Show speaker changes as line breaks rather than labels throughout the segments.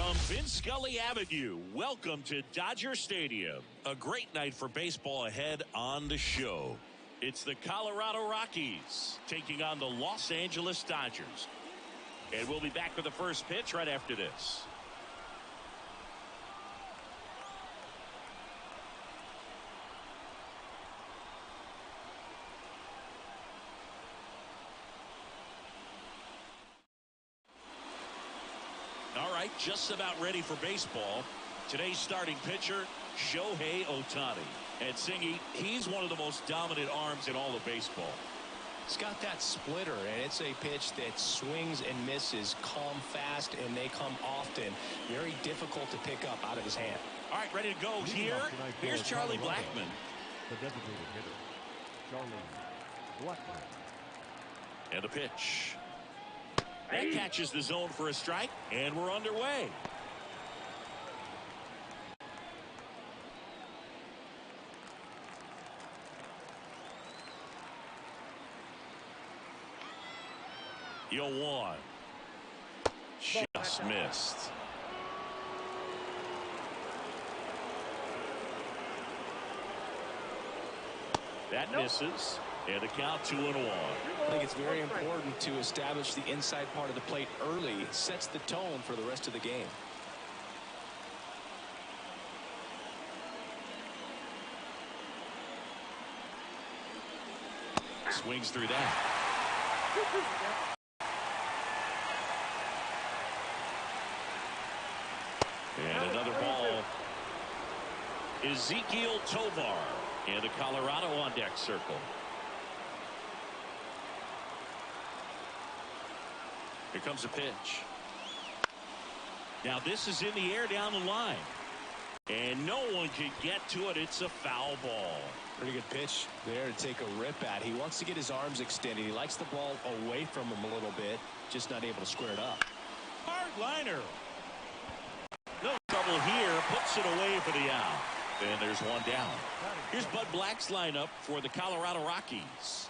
From Vince Scully Avenue, welcome to Dodger Stadium. A great night for baseball ahead on the show. It's the Colorado Rockies taking on the Los Angeles Dodgers. And we'll be back with the first pitch right after this. All right, just about ready for baseball. Today's starting pitcher, Shohei Ohtani. And Singy, he's one of the most dominant arms in all of baseball.
He's got that splitter, and it's a pitch that swings and misses, come fast, and they come often. Very difficult to pick up out of his hand.
All right, ready to go here. Here's Charlie Blackmon.
The designated hitter, Charlie Blackmon.
And a pitch. That catches the zone for a strike, and we're underway. Yo, one. Just missed. That misses. And a count 2-1.
I think it's very important to establish the inside part of the plate early. It sets the tone for the rest of the game.
Swings through that. And another ball. Ezequiel Tovar. And a Colorado on deck circle. Here comes a pitch. Now this is in the air down the line. And no one can get to it. It's a foul ball.
Pretty good pitch there to take a rip at. He wants to get his arms extended. He likes the ball away from him a little bit. Just not able to square it up.
Hard liner. No trouble here. Puts it away for the out. And there's one down. Here's Bud Black's lineup for the Colorado Rockies.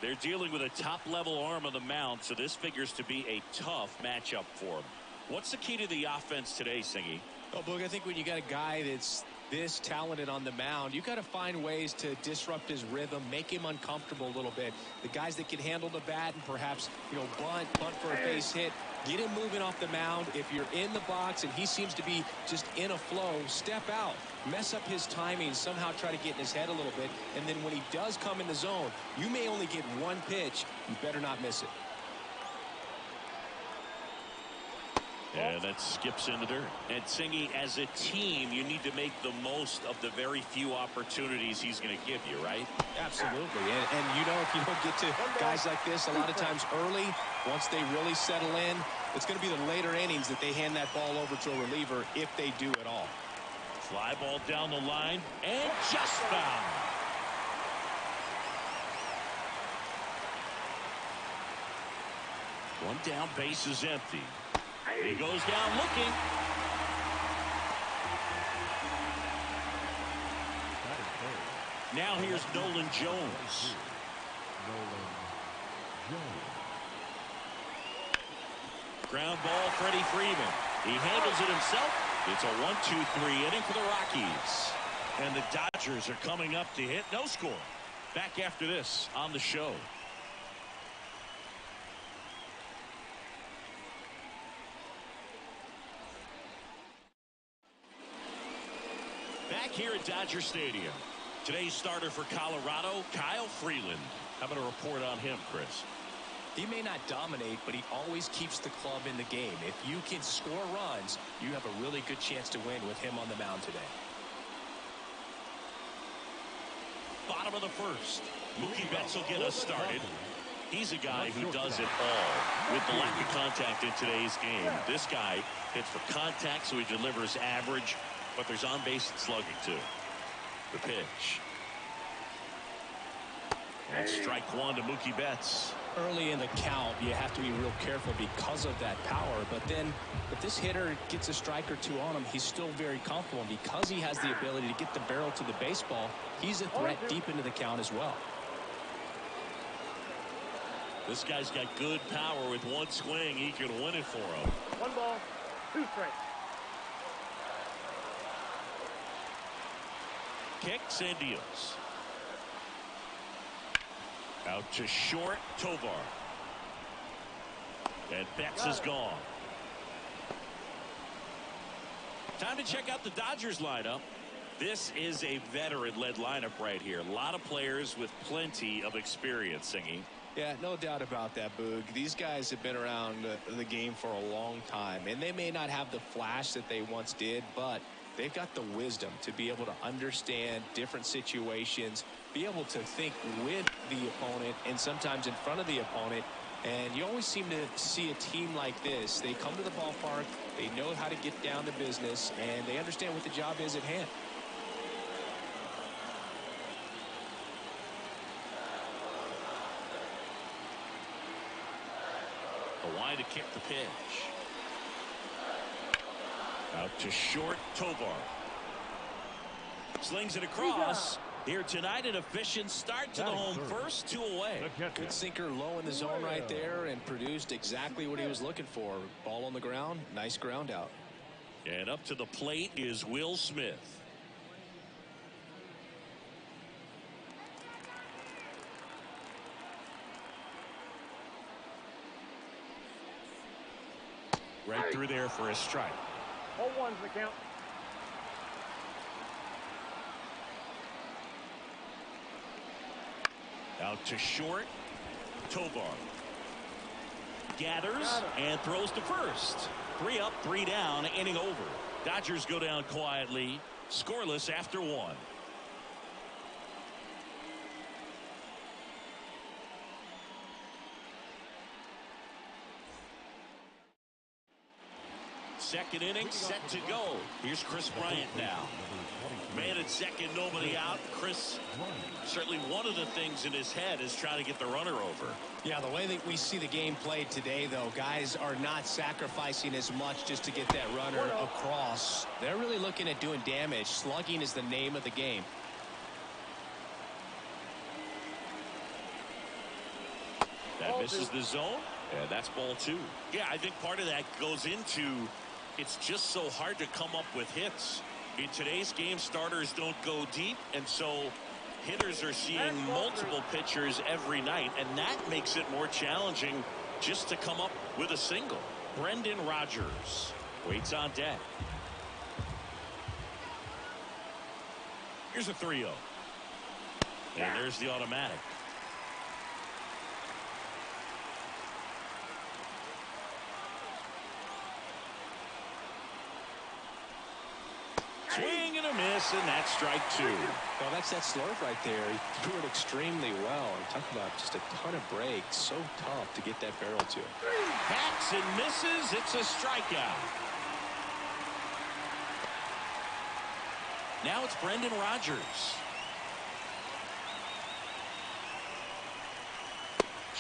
They're dealing with a top-level arm on the mound, so this figures to be a tough matchup for them. What's the key to the offense today, Singy?
Oh, Boog, I think when you got a guy that's this talented on the mound, you got to find ways to disrupt his rhythm, make him uncomfortable a little bit. The guys that can handle the bat and perhaps, bunt for a base hit, get him moving off the mound. If you're in the box and he seems to be just in a flow, step out, mess up his timing, somehow try to get in his head a little bit. And then when he does come in the zone, you may only get one pitch. You better not miss it.
And that skips in the dirt. And Singy, as a team, you need to make the most of the very few opportunities he's going to give you, right?
Absolutely. And if you don't get to guys like this a lot of times early, once they really settle in, it's going to be the later innings that they hand that ball over to a reliever if they do at all.
Fly ball down the line and just foul. One down, base is empty. He goes down looking. Now here's Nolan Jones. Ground ball, Freddie Freeman. He handles it himself. It's a 1-2-3 inning for the Rockies. And the Dodgers are coming up to hit. No score. Back after this on the show. Back here at Dodger Stadium. Today's starter for Colorado, Kyle Freeland. How about a report on him, Chris?
He may not dominate, but he always keeps the club in the game. If you can score runs, you have a really good chance to win with him on the mound today.
Bottom of the first. Mookie Betts will get us started. He's a guy who does it all. With the lack of contact in today's game, this guy hits for contact, so he delivers average, but there's on-base slugging, too. The pitch. And strike one to Mookie Betts.
Early in the count, you have to be real careful because of that power. But then if this hitter gets a strike or two on him, he's still very comfortable. Because he has the ability to get the barrel to the baseball, he's a threat deep into the count as well.
This guy's got good power. With one swing, he can win it for him.
1 ball, 2 strikes.
kicks and deals. Out to short, Tovar. And Betts is gone. Time to check out the Dodgers lineup. This is a veteran-led lineup right here. A lot of players with plenty of experience, Singy.
Yeah, no doubt about that, Boog. These guys have been around the game for a long time, and they may not have the flash that they once did, but they've got the wisdom to be able to understand different situations, be able to think with the opponent and sometimes in front of the opponent. And you always seem to see a team like this. They come to the ballpark, they know how to get down to business, and they understand what the job is at hand.
Kwai to kick the pitch. Out to short, Tovar. Slings it across. Here tonight, an efficient start to the home first, 2 away.
Good sinker low in the zone right there and produced exactly what he was looking for. Ball on the ground, nice ground out.
And up to the plate is Will Smith. Right through there for a strike.
0-1's the count.
Out to short, Tovar. Gathers and throws to first. 3 up, 3 down, inning over. Dodgers go down quietly, scoreless after 1. Second inning set to go. Here's Chris Bryant now. Man at second, nobody out. Chris, certainly one of the things in his head is trying to get the runner over.
Yeah, the way that we see the game played today, though, guys are not sacrificing as much just to get that runner across. They're really looking at doing damage. Slugging is the name of the game.
That misses the zone, and that's ball 2. Yeah, I think part of that goes into it's just so hard to come up with hits. In today's game, starters don't go deep, and so hitters are seeing multiple pitchers every night, and that makes it more challenging just to come up with a single. Brendan Rodgers waits on deck. Here's a 3-0. And there's the automatic. Swing and a miss, and that's strike 2.
Well, that's that slurve right there. He threw it extremely well. And talk about just a ton of breaks. So tough to get that barrel to.
Backs and misses. It's a strikeout. Now it's Brendan Rodgers.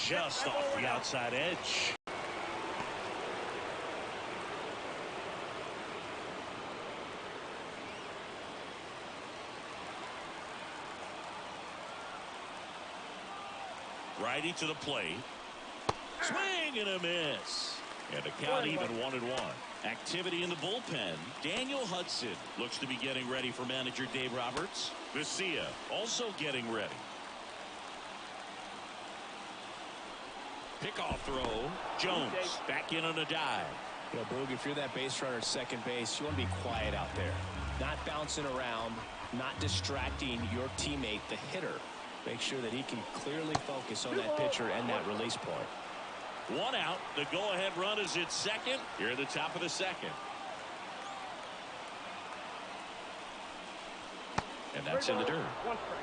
Just off the outside edge. Righty to the plate. Swing and a miss. And the count even 1-1. Activity in the bullpen. Daniel Hudson looks to be getting ready for manager Dave Roberts. Vesia also getting ready. Pickoff throw. Jones back in on a dive.
You know, Boog, if you're that base runner at second base, you want to be quiet out there. Not bouncing around, not distracting your teammate, the hitter. Make sure that he can clearly focus on that pitcher and that release point.
1 out. The go-ahead run is at second. Here at the top of the second. And that's in the dirt.
1 strike.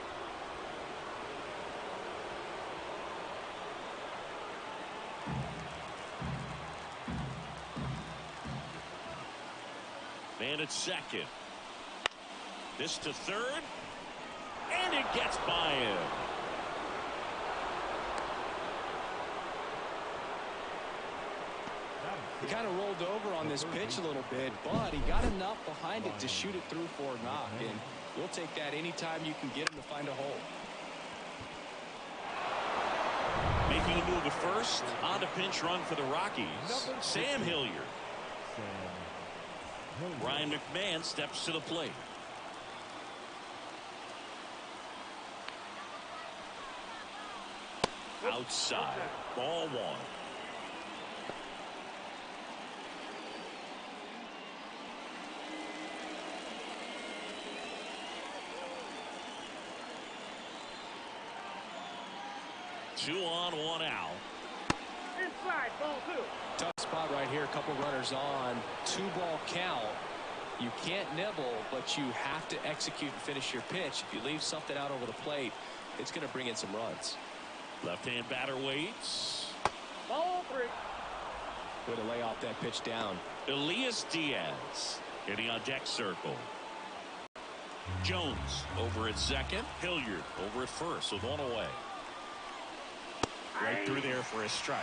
Man at second. This to third. And it gets by him.
He kind of rolled over on this pitch a little bit, but he got enough behind it to shoot it through for a knock. And we'll take that anytime you can get him to find a hole.
Making a move at first on a pinch run for the Rockies. Sam Hilliard. Ryan McMahon steps to the plate. outside. Ball one. Two on, one out.
Inside, ball two.
Tough spot right here. A couple runners on. 2-ball count. You can't nibble, but you have to execute and finish your pitch. If you leave something out over the plate, it's going to bring in some runs.
Left-hand batter waits.
Ball three.
Way to lay off that pitch down.
Elias Diaz hitting on deck circle. Jones over at second. Hilliard over at first with one away. Right through there for a strike.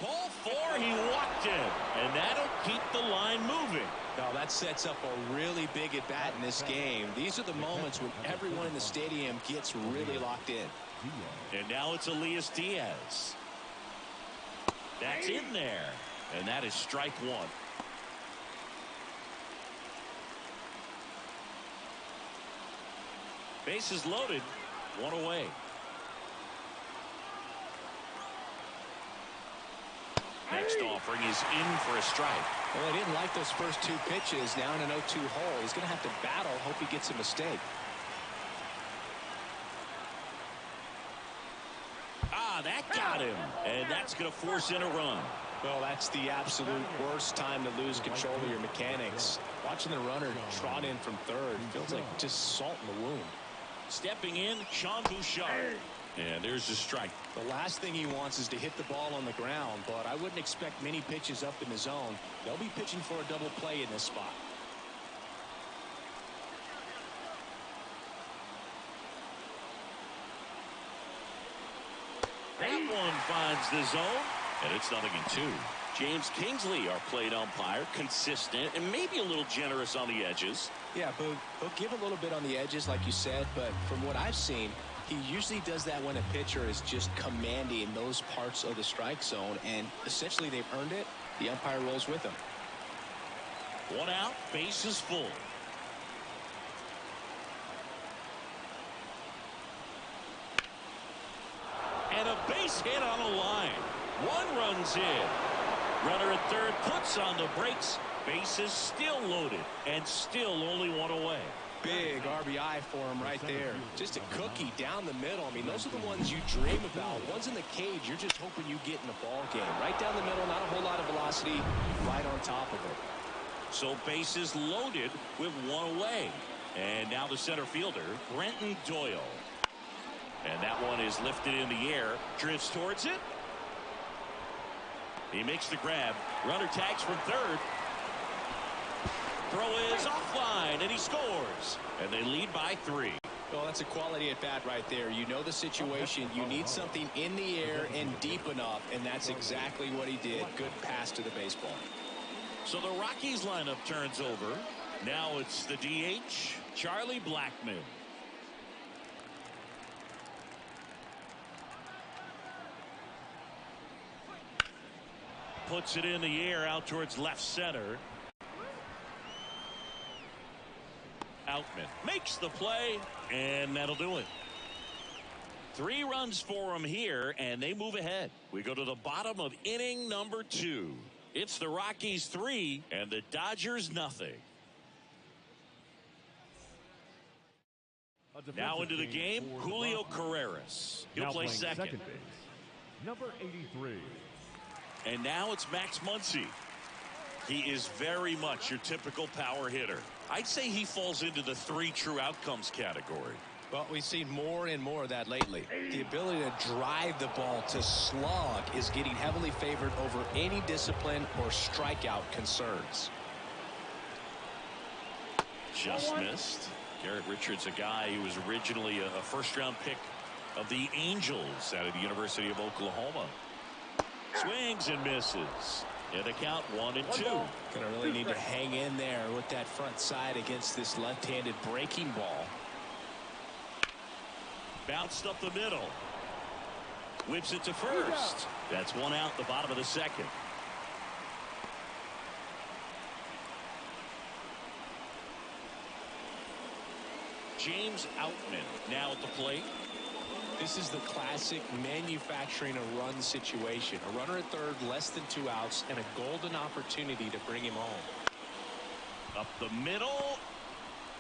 Ball four, he walked in, and that'll keep the line moving.
Now that sets up a really big at bat in this game. These are the moments when everyone in the stadium gets really locked in.
And now it's Elias Diaz. That's in there, and that is strike one. Bases loaded, one away. Next offering is in for a strike.
Well, he didn't like those first two pitches. Now in an 0-2 hole, he's going to have to battle. Hope he gets a mistake.
That got him, and that's going to force in a run.
Well, that's the absolute worst time to lose control of your mechanics. Watching the runner trot in from third feels like just salt in the wound.
Stepping in, Sean Bouchard. And there's the strike.
The last thing he wants is to hit the ball on the ground, but I wouldn't expect many pitches up in the zone. They'll be pitching for a double play in this spot.
That one finds the zone, and it's 0-2. James Kingsley, our plate umpire, consistent and maybe a little generous on the edges.
Yeah, but he'll give a little bit on the edges, like you said, but from what I've seen, he usually does that when a pitcher is just commanding those parts of the strike zone, and essentially they've earned it. The umpire rolls with them.
One out, base is full. And a base hit on the line. One runs in. Runner at third puts on the brakes. Bases still loaded and still only one away.
Big RBI for him right there. Just a cookie down the middle. I mean, those are the ones you dream about. Ones in the cage, you're just hoping you get in the ball game. Right down the middle, not a whole lot of velocity, right on top of it.
So bases loaded with one away. And now the center fielder, Brenton Doyle. And that one is lifted in the air, drifts towards it. He makes the grab. Runner tags from third. Throw is offline, and he scores. And they lead by 3.
Well, that's a quality at bat right there. You know the situation. You need something in the air and deep enough, and that's exactly what he did. Good pass to the baseball.
So the Rockies lineup turns over. Now it's the DH, Charlie Blackmon. Puts it in the air out towards left center. Outman makes the play, and that'll do it. 3 runs for him here, and they move ahead. We go to the bottom of inning number 2. It's the Rockies 3 and the Dodgers nothing. Now into the game, Julio Carreras. He'll play second
base. Number 83.
And now it's Max Muncy. He is very much your typical power hitter. I'd say he falls into the 3 true outcomes category.
Well, we've seen more and more of that lately. The ability to drive the ball to slug is getting heavily favored over any discipline or strikeout concerns.
Just missed. Garrett Richards, a guy who was originally a first-round pick of the Angels out of the University of Oklahoma. Swings and misses. And the count 1-2.
Gonna really need to hang in there with that front side against this left-handed breaking ball.
Bounced up the middle. Whips it to first. That's 1 out, the bottom of the second. James Outman now at the plate.
This is the classic manufacturing a run situation. A runner at third, less than 2 outs, and a golden opportunity to bring him home.
Up the middle.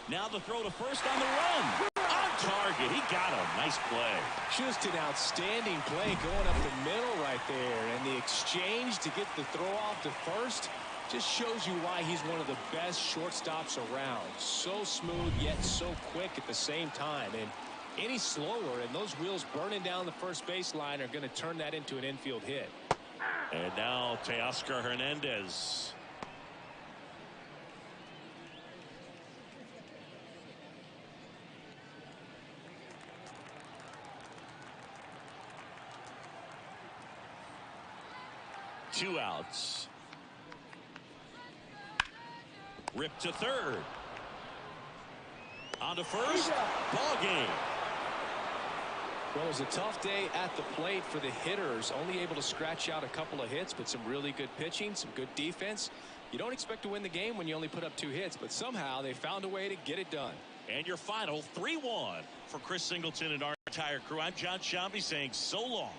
Now the throw to first on the run. On target. He got him. Nice play.
Just an outstanding play going up the middle right there. And the exchange to get the throw off to first just shows you why he's one of the best shortstops around. So smooth, yet so quick at the same time. And any slower, and those wheels burning down the first baseline are going to turn that into an infield hit.
And now Teoscar Hernandez. Two outs. Rip to third. On to first. Ball game.
Well, it was a tough day at the plate for the hitters. Only able to scratch out a couple of hits, but some really good pitching, some good defense. You don't expect to win the game when you only put up 2 hits, but somehow they found a way to get it done.
And your final 3-1 for Chris Singleton and our entire crew. I'm John Shambi saying so long.